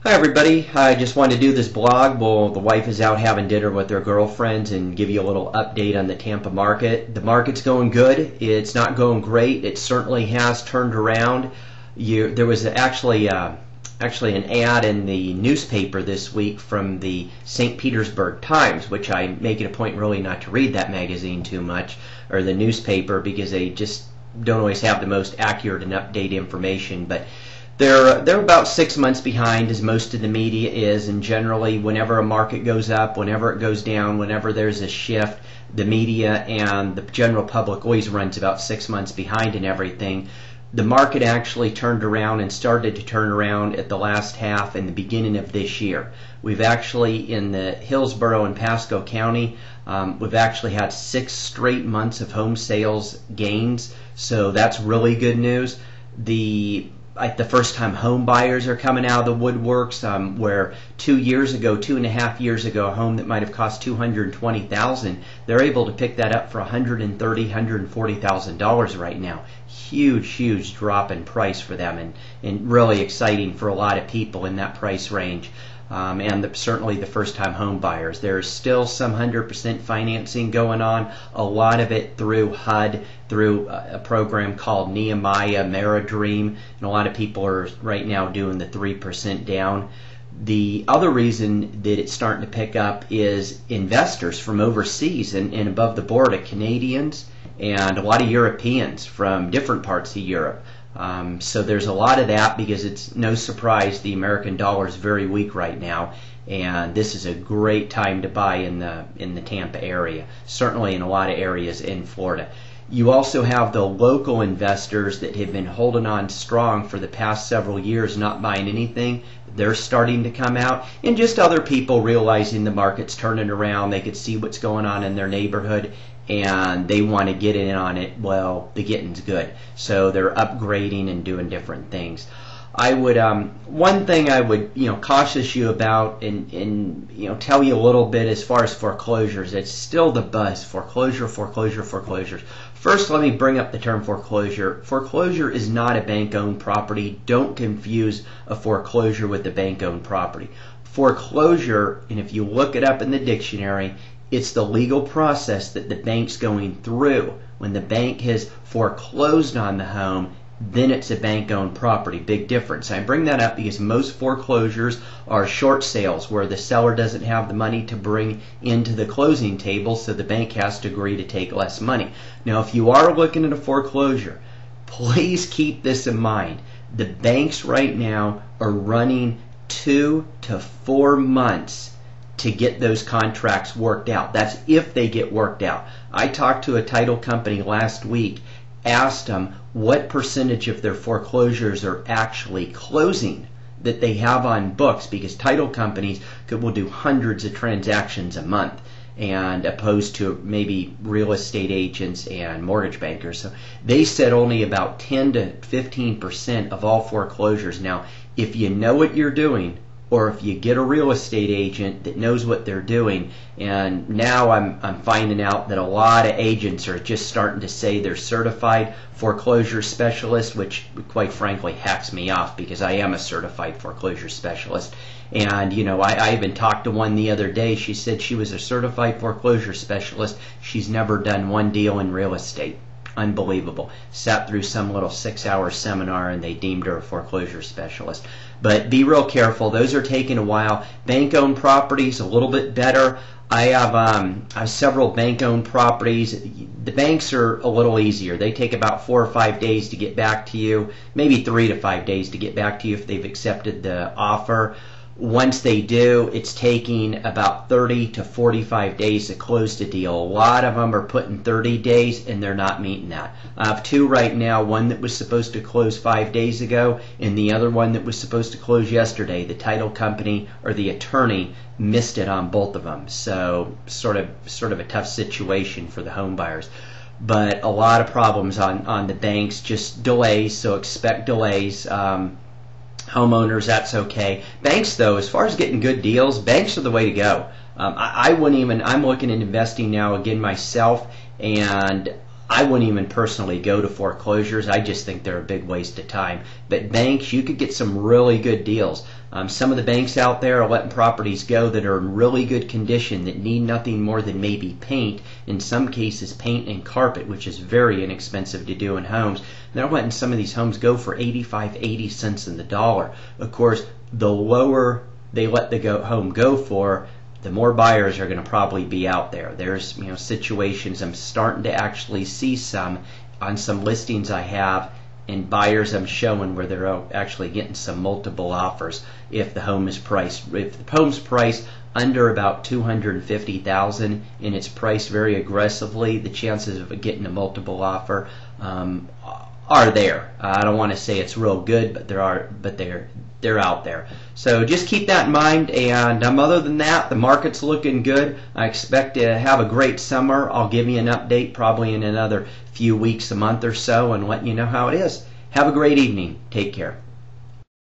Hi everybody, I just wanted to do this blog. Well, the wife is out having dinner with her girlfriends and give you a little update on the Tampa market. The market's going good. It's not going great. It certainly has turned around. There was actually an ad in the newspaper this week from the St. Petersburg Times, which I make it a point really not to read that magazine too much, or the newspaper, because they just don't always have the most accurate and up-to-date information. But they're about 6 months behind, as most of the media is, and generally whenever a market goes up, whenever it goes down, whenever there's a shift, the media and the general public always runs about 6 months behind in everything. The market actually turned around and started to turn around at the last half and the beginning of this year. We've actually, in the Hillsborough and Pasco County, we've actually had 6 straight months of home sales gains, so that's really good news. The first-time home buyers are coming out of the woodworks, where 2.5 years ago, a home that might have cost $220,000, they're able to pick that up for $130,000, $140,000 right now. Huge drop in price for them, and really exciting for a lot of people in that price range. And certainly the first-time home buyers. There's still some 100% financing going on, a lot of it through HUD, through a program called Nehemiah Meridream, and a lot of people are right now doing the 3% down. The other reason that it's starting to pick up is investors from overseas and above the board, Canadians and a lot of Europeans from different parts of Europe. So there's a lot of that, because it's no surprise the American dollar is very weak right now, and this is a great time to buy in the Tampa area, certainly in a lot of areas in Florida. You also have the local investors that have been holding on strong for the past several years, not buying anything. They're starting to come out, and just other people realizing the market's turning around. They could see what's going on in their neighborhood, and they want to get in on it. Well, the getting's good, so they're upgrading and doing different things. I would one thing I would cautious you about and tell you a little bit as far as foreclosures. It's still the buzz: foreclosures. First, let me bring up the term foreclosure. Foreclosure is not a bank-owned property. Don't confuse a foreclosure with a bank-owned property. Foreclosure, and if you look it up in the dictionary, it's the legal process that the bank's going through. When the bank has foreclosed on the home, then it's a bank-owned property. Big difference. I bring that up because most foreclosures are short sales where the seller doesn't have the money to bring into the closing table, so the bank has to agree to take less money. Now, if you are looking at a foreclosure, please keep this in mind. The banks right now are running 2 to 4 months to get those contracts worked out. That's if they get worked out. I talked to a title company last week, asked them what percentage of their foreclosures are actually closing that they have on books, because title companies will do hundreds of transactions a month, and opposed to maybe real estate agents and mortgage bankers. So they said only about 10 to 15% of all foreclosures. Now, if you know what you're doing, or if you get a real estate agent that knows what they're doing, and now I'm finding out that a lot of agents are just starting to say they're certified foreclosure specialists, which quite frankly hacks me off, because I am a certified foreclosure specialist. And I even talked to one the other day. She said she was a certified foreclosure specialist. She's never done one deal in real estate. Unbelievable. Sat through some little 6-hour seminar and they deemed her a foreclosure specialist. But be real careful. Those are taking a while. Bank-owned properties, a little bit better. I have several bank-owned properties. The banks are a little easier. They take about 4 or 5 days to get back to you, maybe 3 to 5 days to get back to you if they've accepted the offer. Once they do, it's taking about 30 to 45 days to close the deal. A lot of them are putting 30 days, and they're not meeting that. I have 2 right now, one that was supposed to close 5 days ago, and the other one that was supposed to close yesterday. The title company or the attorney missed it on both of them. So sort of a tough situation for the home buyers. But a lot of problems on the banks, just delays, so expect delays. Homeowners, that's okay. Banks, though, as far as getting good deals, banks are the way to go. I wouldn't even, I'm looking at investing now again myself, and I wouldn't even personally go to foreclosures. I just think they're a big waste of time. But banks, you could get some really good deals. Some of the banks out there are letting properties go that are in really good condition, that need nothing more than maybe paint, in some cases paint and carpet, which is very inexpensive to do in homes. They're letting some of these homes go for 85, 80 cents in the dollar. Of course, the lower they let the home go for, the more buyers are going to probably be out there. There's situations I'm starting to actually see some on some listings I have, and buyers I'm showing where they're actually getting some multiple offers if the home's priced under about $250,000 and it's priced very aggressively, the chances of it getting a multiple offer are there. I don't want to say it's real good, but they're out there. So just keep that in mind. And other than that, the market's looking good. I expect to have a great summer. I'll give you an update probably in another few weeks, a month or so, and let you know how it is. Have a great evening. Take care.